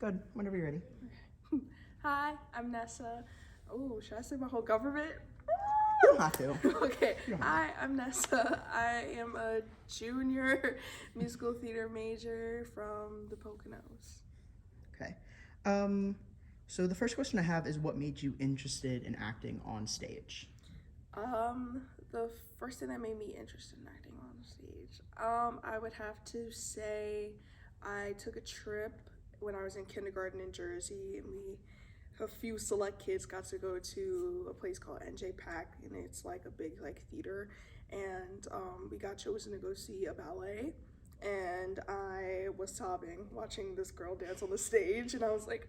Good. Whenever you're ready. Hi, I'm Nessa. Oh, should I say my whole government? You don't have to. Okay. You don't have Hi, I'm Nessa. I am a junior musical theater major from the Poconos. Okay. So the first question I have is, what made you interested in acting on stage? The first thing that made me interested in acting on stage, I would have to say I took a trip when I was in kindergarten in Jersey, and a few select kids got to go to a place called NJ Pack, and it's like a big like theater, and we got chosen to go see a ballet, and I was sobbing watching this girl dance on the stage, and I was like,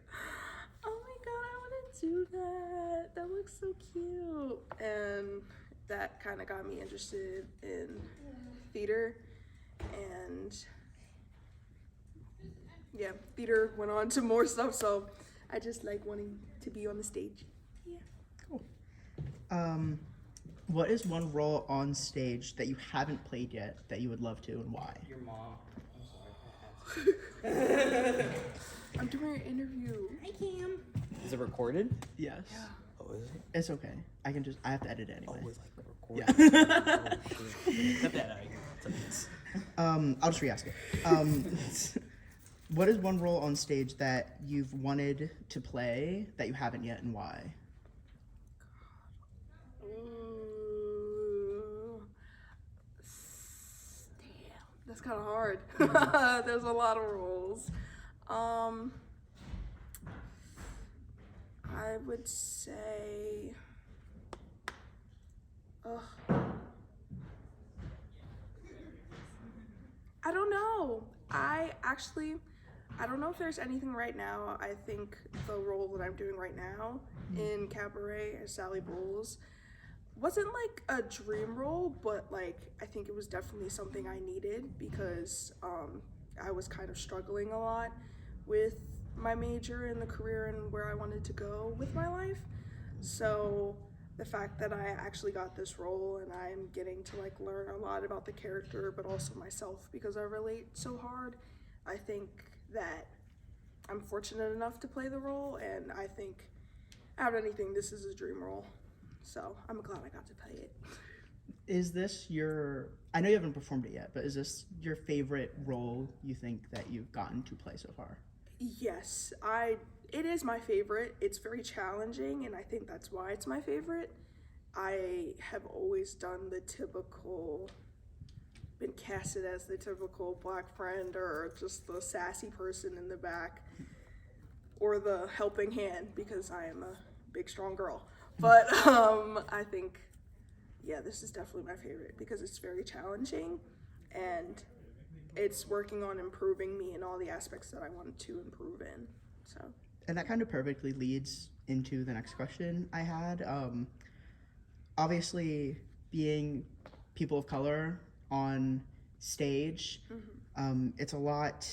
oh my god, I want to do that. That looks so cute. And that kind of got me interested in theater. And yeah, theater went on to more stuff. So I just like wanting to be on the stage. Yeah. Cool. What is one role on stage that you haven't played yet that you would love to, and why? Your mom. I'm sorry. I'm doing an interview. Hi, Cam. Is it recorded? Yes. Yeah. Oh, is it? It's okay. I have to edit it anyway. Oh, it's like recorded. Yeah. Cut that out. It's a mess. I'll just re-ask it. What is one role on stage that you've wanted to play that you haven't yet, and why? Ooh. Damn, that's kind of hard. There's a lot of roles. I would say, I don't know. I don't know if there's anything right now. I think the role that I'm doing right now in Cabaret as Sally Bowles wasn't like a dream role, but like I think it was definitely something I needed because I was kind of struggling a lot with my major and the career and where I wanted to go with my life. So the fact that I actually got this role and I'm getting to like learn a lot about the character but also myself because I relate so hard, I think that I'm fortunate enough to play the role, and I think out of anything this is a dream role. So I'm glad I got to play it. Is this I know you haven't performed it yet, but is this your favorite role you think that you've gotten to play so far? Yes, it is my favorite. It's very challenging, and I think that's why it's my favorite. I have always done been casted as the typical black friend or just the sassy person in the back or the helping hand because I am a big, strong girl. But I think, yeah, this is definitely my favorite because it's very challenging and it's working on improving me in all the aspects that I wanted to improve in. So. And that kind of perfectly leads into the next question I had. Obviously, being people of color on stage, there's a lot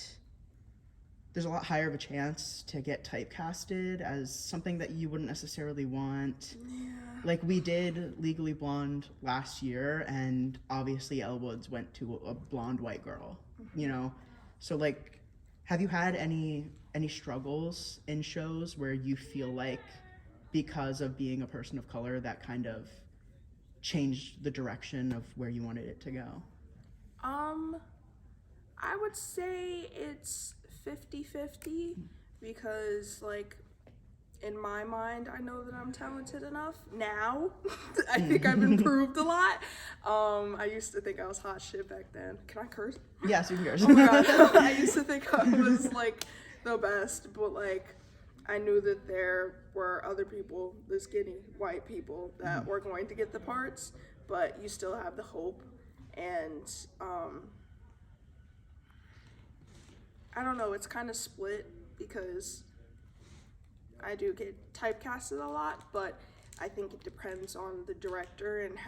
higher of a chance to get typecasted as something that you wouldn't necessarily want. Yeah. Like we did Legally Blonde last year, and obviously Elle Woods went to a blonde white girl, you know? So like, have you had any struggles in shows where you feel like because of being a person of color that kind of changed the direction of where you wanted it to go? I would say it's 50-50 because like in my mind I know that I'm talented enough now. I think I've improved a lot. I used to think I was hot shit back then. Can I curse? Yes, you can curse. Oh my god. I used to think I was like the best, but like I knew that there were other people, the skinny white people that were going to get the parts, but you still have the hope. And I don't know, it's kind of split because I do get typecasted a lot, but I think it depends on the director and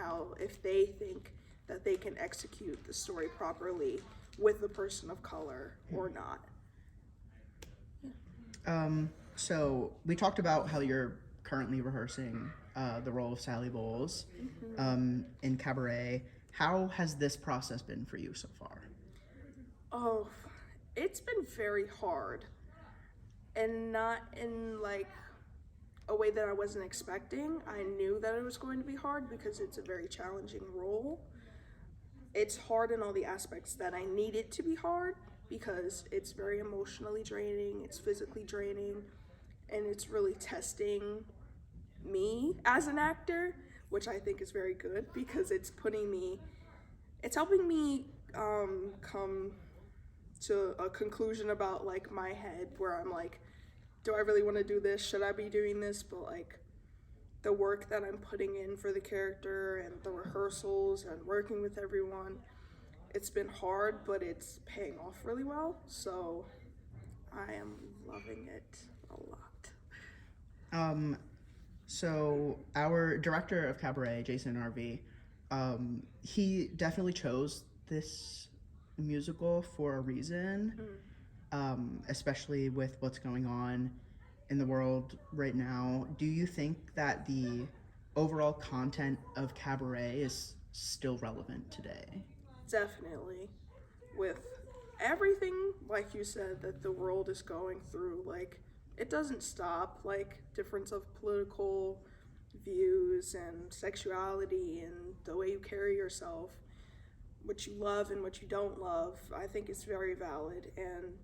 if they think that they can execute the story properly with the person of color or not. So we talked about how you're currently rehearsing the role of Sally Bowles in Cabaret. How has this process been for you so far? Oh, it's been very hard. and not in like a way that I wasn't expecting. I knew that it was going to be hard because it's a very challenging role. It's hard in all the aspects that I need it to be hard because it's very emotionally draining, it's physically draining, and it's really testing me as an actor, which I think is very good because it's helping me come to a conclusion about like my head where I'm like, do I really want to do this? Should I be doing this? But like the work that I'm putting in for the character and the rehearsals and working with everyone, it's been hard, but it's paying off really well. So I am loving it a lot. So our director of Cabaret, Jason RV, he definitely chose this musical for a reason, especially with what's going on in the world right now. Do you think that the overall content of Cabaret is still relevant today? Definitely. With everything, like you said, that the world is going through, like, it doesn't stop, like, difference of political views and sexuality and the way you carry yourself, what you love and what you don't love, I think is very valid. And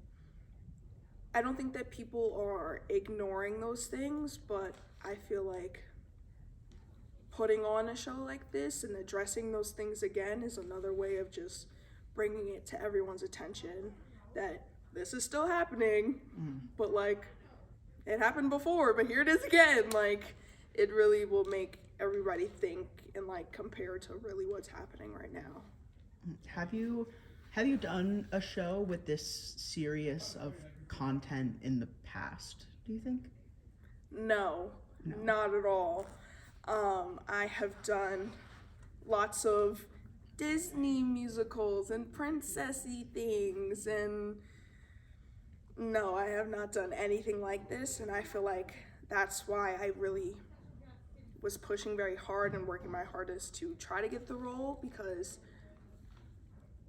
I don't think that people are ignoring those things, but I feel like putting on a show like this and addressing those things again is another way of just bringing it to everyone's attention that this is still happening, but like it happened before, but here it is again. Like it really will make everybody think and like compare to really what's happening right now. Have you done a show with this serious of content in the past, do you think? No, not at all. I have done lots of Disney musicals and princessy things, and no, I have not done anything like this, and I feel like that's why I really was pushing very hard and working my hardest to try to get the role, because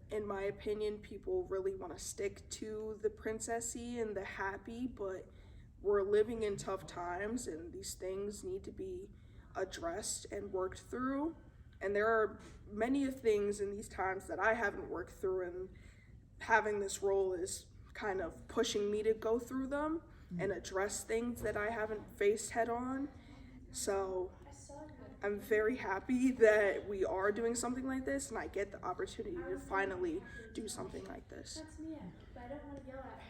in my opinion, people really want to stick to the princessy and the happy, but we're living in tough times and these things need to be addressed and worked through. And there are many of things in these times that I haven't worked through, and having this role is kind of pushing me to go through them and address things that I haven't faced head on. So I'm very happy that we are doing something like this and I get the opportunity to finally do something like this. That's Mia, but I don't want to yell at her.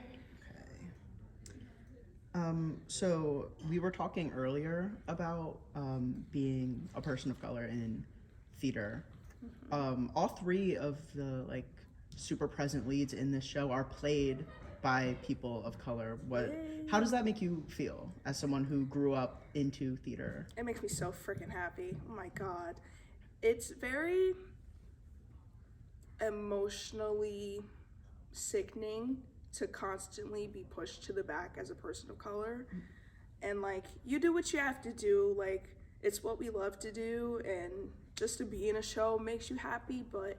Okay. So we were talking earlier about being a person of color in theater. All three of the like super present leads in this show are played by people of color. How does that make you feel as someone who grew up into theater? It makes me so freaking happy. Oh my God. It's very emotionally sickening to constantly be pushed to the back as a person of color. And like, you do what you have to do. Like, it's what we love to do, and just to be in a show makes you happy, but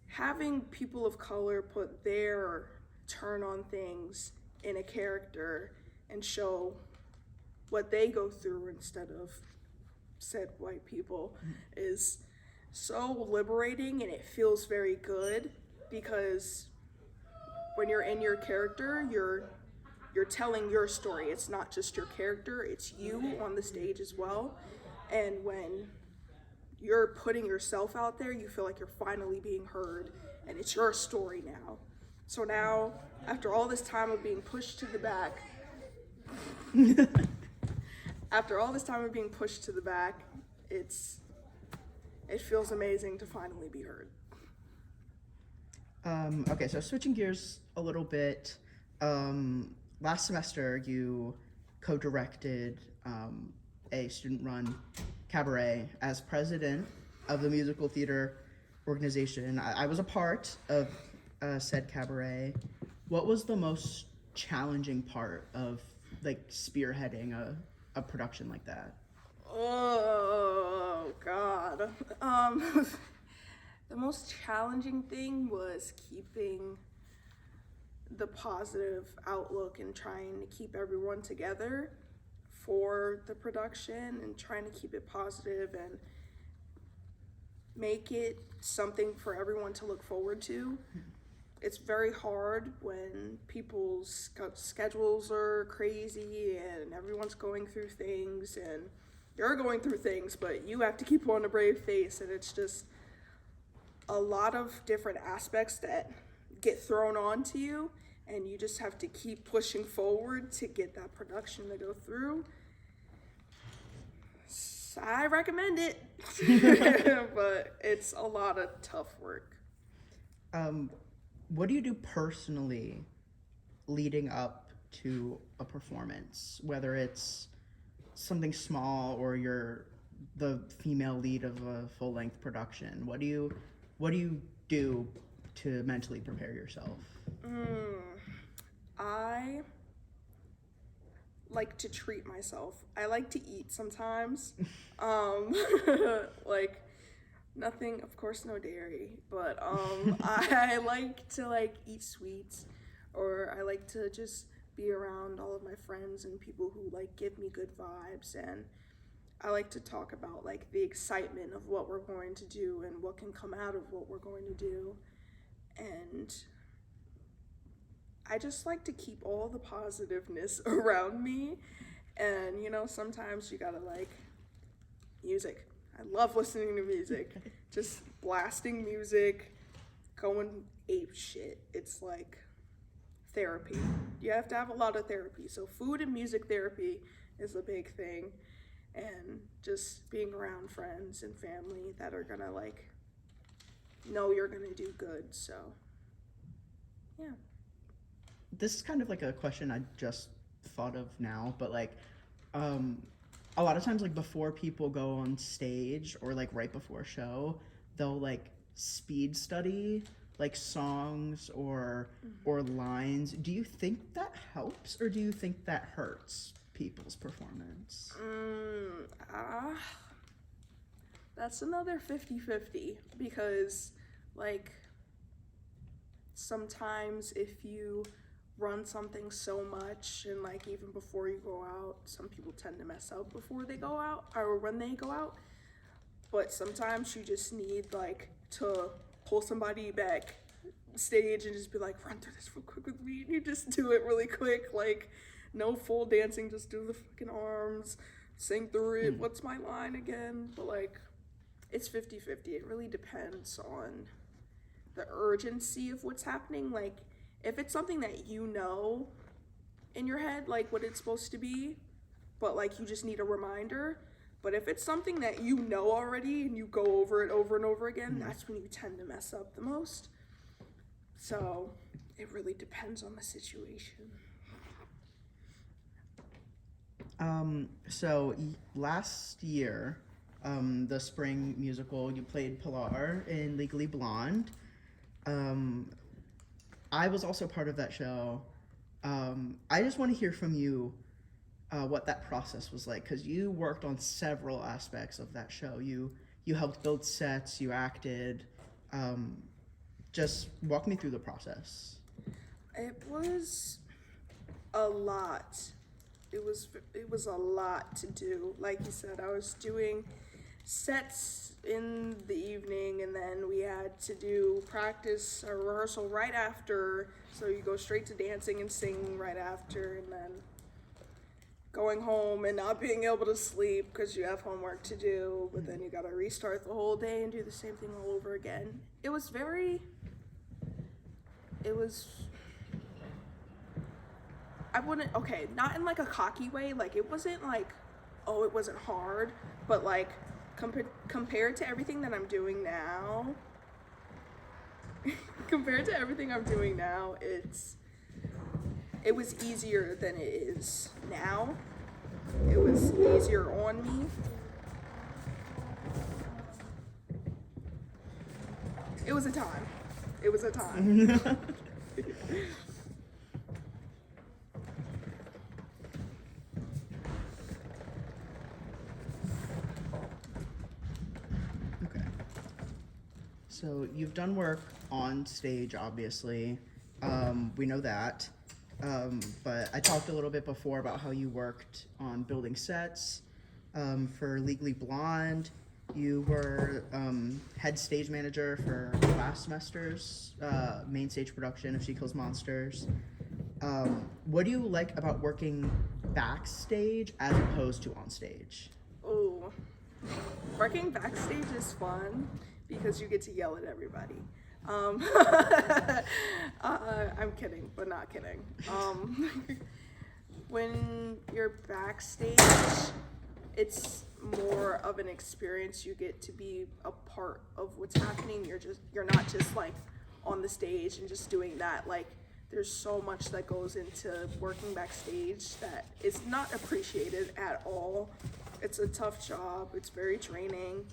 having people of color put their turn on things in a character and show what they go through instead of said white people is so liberating, and it feels very good because when you're in your character, you're telling your story. It's not just your character, it's you on the stage as well. And when you're putting yourself out there, you feel like you're finally being heard and it's your story now. So now, after all this time of being pushed to the back, it feels amazing to finally be heard. Okay, so switching gears a little bit, last semester you co-directed a student-run cabaret as president of the musical theater organization. I was a part of said cabaret. What was the most challenging part of like spearheading a production like that? Oh God. The most challenging thing was keeping the positive outlook and trying to keep everyone together for the production and trying to keep it positive and make it something for everyone to look forward to. It's very hard when people's schedules are crazy and everyone's going through things, and you're going through things, but you have to keep on a brave face, and it's just a lot of different aspects that get thrown onto you, and you just have to keep pushing forward to get that production to go through. I recommend it, but it's a lot of tough work. What do you do personally leading up to a performance, whether it's something small or you're the female lead of a full-length production? What do you do to mentally prepare yourself? I like to treat myself. I like to eat sometimes. Like nothing, of course, no dairy, but I like to eat sweets, or I like to just be around all of my friends and people who give me good vibes, and I like to talk about the excitement of what we're going to do and what can come out of what we're going to do. And I just like to keep all the positiveness around me. And sometimes you gotta music. I love listening to music. Just blasting music, going ape shit. It's therapy. You have to have a lot of therapy. So food and music therapy is a big thing. And just being around friends and family that are gonna know you're gonna do good. So yeah. This is kind of a question I just thought of now, but a lot of times before people go on stage or right before a show, they'll speed study songs or lines. Do you think that helps, or do you think that hurts people's performance? That's another 50-50, because sometimes if you run something so much and even before you go out, some people tend to mess up before they go out or when they go out, but sometimes you just need to pull somebody back stage and just be run through this real quick with me, and you just do it really quick, no full dancing, just do the fucking arms, sing through it, what's my line again? But it's 50-50. It really depends on the urgency of what's happening. If it's something that in your head, what it's supposed to be, but you just need a reminder. But if it's something that already and you go over it over and over again, that's when you tend to mess up the most. So it really depends on the situation. So last year, the spring musical, you played Pilar in Legally Blonde. I was also part of that show. I just want to hear from you what that process was like, because you worked on several aspects of that show. You helped build sets, you acted. Just walk me through the process. It was a lot. It was a lot to do. Like you said, I was doing sets in the evening, and then we had to do practice or rehearsal right after, so you go straight to dancing and singing right after, and then going home and not being able to sleep because you have homework to do, but then you gotta restart the whole day and do the same thing all over again. Not in a cocky way, it wasn't it wasn't hard, but compared to everything that I'm doing now, it was easier than it is now. It was easier on me. It was a time. Okay. So you've done work on stage, obviously. We know that. But I talked a little bit before about how you worked on building sets for Legally Blonde. You were head stage manager for last semester's main stage production of She Kills Monsters. What do you like about working backstage as opposed to on stage? Ooh, working backstage is fun because you get to yell at everybody. I'm kidding, but not kidding. When you're backstage, it's more of an experience. You get to be a part of what's happening. You're not just like on the stage and just doing that. Like, there's so much that goes into working backstage that is not appreciated at all. It's a tough job. It's very draining,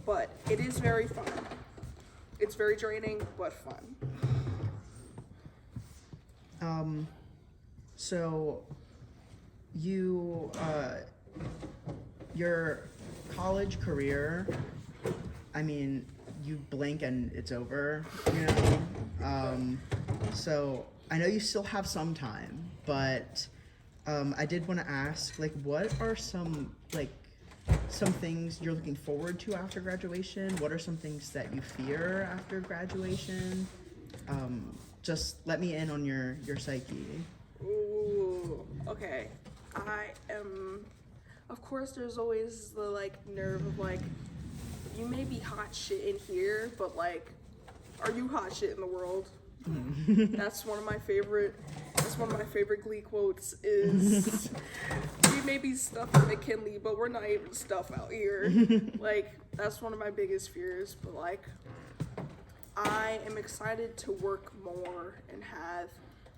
but it is very fun. It's very draining, but fun. So you, your college career, I mean, you blink and it's over, you know? So I know you still have some time, but I did want to ask, like, what are some things you're looking forward to after graduation? What are some things that you fear after graduation? Just let me in on your psyche. Ooh, okay. Of course, there's always the, like, nerve of, like, you may be hot shit in here, but, like, are you hot shit in the world? That's one of my favorite Glee quotes is, we may be stuff at McKinley, but we're not even stuff out here. Like, that's one of my biggest fears, but, like, I am excited to work more and have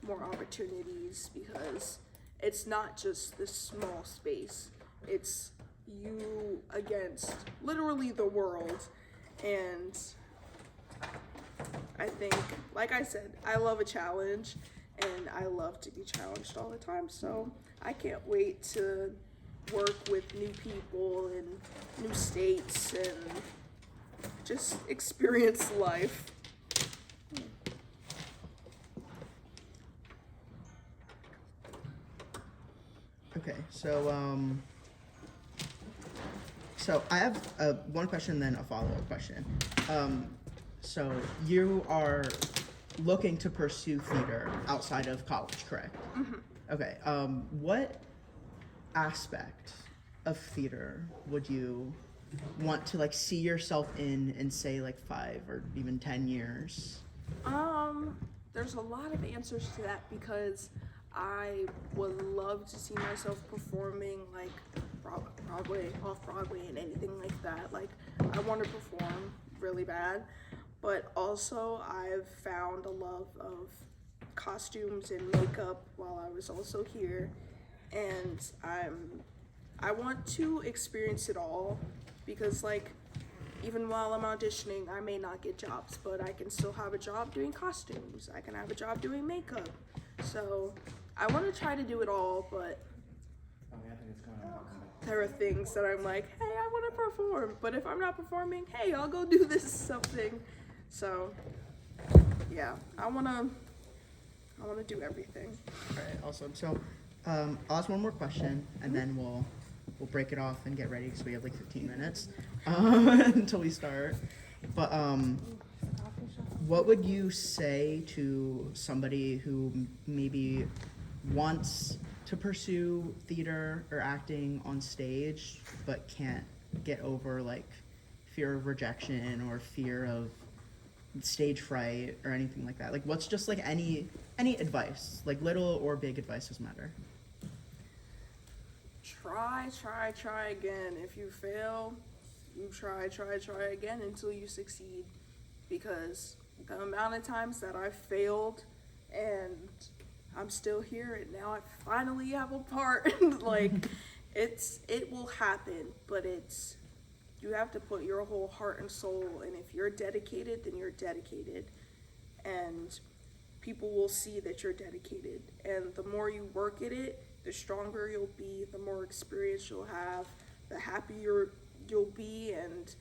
more opportunities because it's not just this small space. It's you against literally the world. And I think, like I said, I love a challenge and I love to be challenged all the time. So I can't wait to work with new people in new states and just experience life. Okay, so I have one question, then a follow-up question. So you are looking to pursue theater outside of college, correct? Mm-hmm. Okay. What aspect of theater would you want to like see yourself in say like 5 or even 10 years? There's a lot of answers to that because I would love to see myself performing like Broadway, off-Broadway, and anything like that. Like, I want to perform really bad, but also I've found a love of costumes and makeup while I was also here, and I want to experience it all because, like, even while I'm auditioning, I may not get jobs, but I can still have a job doing costumes. I can have a job doing makeup. So I want to try to do it all, but there are things that I'm like, hey, I want to perform. But if I'm not performing, hey, I'll go do this something. So yeah, I want to do everything. All right, awesome. So I'll ask one more question, and then we'll break it off and get ready because we have like 15 minutes until we start. But what would you say to somebody who maybe wants to pursue theater or acting on stage but can't get over like fear of rejection or fear of stage fright or anything like that? Like, what's just like any advice, like little or big advice, doesn't matter. Try again. If you fail, you try again until you succeed. Because the amount of times that I've failed and I'm still here and now I finally have a part, like, it will happen, but you have to put your whole heart and soul, and if you're dedicated, then you're dedicated. And people will see that you're dedicated. And the more you work at it, the stronger you'll be, the more experience you'll have, the happier you'll be, and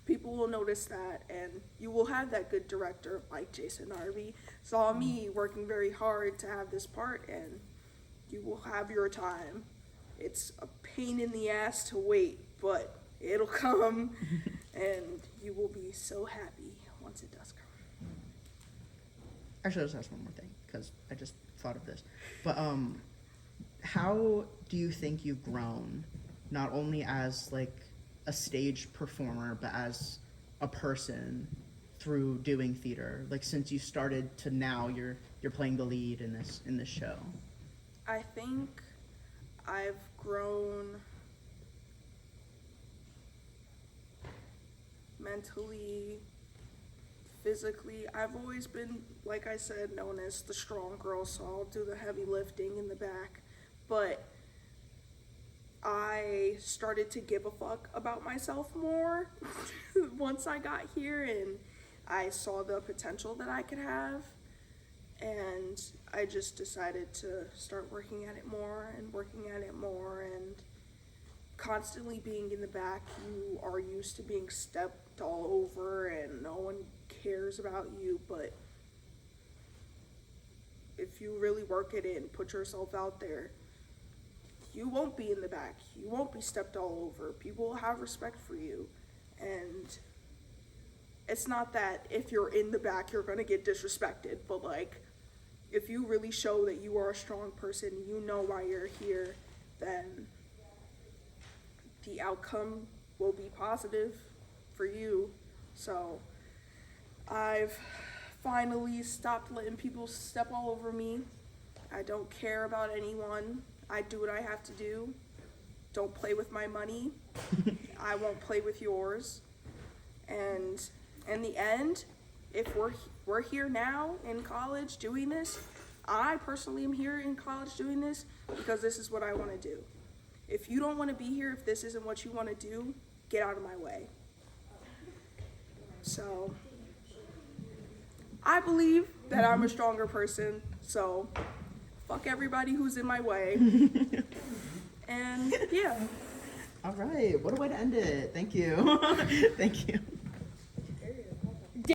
people will notice that, and you will have that good director like Jason Narby saw me working very hard to have this part, and you will have your time. It's a pain in the ass to wait, but it'll come, and you will be so happy once it does come. Actually, let's ask one more thing because I just thought of this. But how do you think you've grown, not only as like a stage performer, but as a person through doing theater? Like since you started to now, you're playing the lead in this show. I think I've grown mentally, physically. I've always been, like I said, known as the strong girl, so I'll do the heavy lifting in the back. But I started to give a fuck about myself more once I got here, and I saw the potential that I could have, and I just decided to start working at it more and and constantly being in the back. You are used to being stepped all over and no one cares about you, but if you really work it in, put yourself out there, you won't be in the back. You won't be stepped all over. People will have respect for you. And it's not that if you're in the back, you're going to get disrespected. But, like, if you really show that you are a strong person, you know why you're here, then the outcome will be positive for you. So I've finally stopped letting people step all over me. I don't care about anyone. I do what I have to do. Don't play with my money. I won't play with yours. And in the end, if we're here now in college doing this, I personally am here in college doing this because this is what I want to do. If you don't want to be here, if this isn't what you want to do, get out of my way. So I believe that I'm a stronger person, so fuck everybody who's in my way. And yeah. All right, what a way to end it. Thank you. Thank you.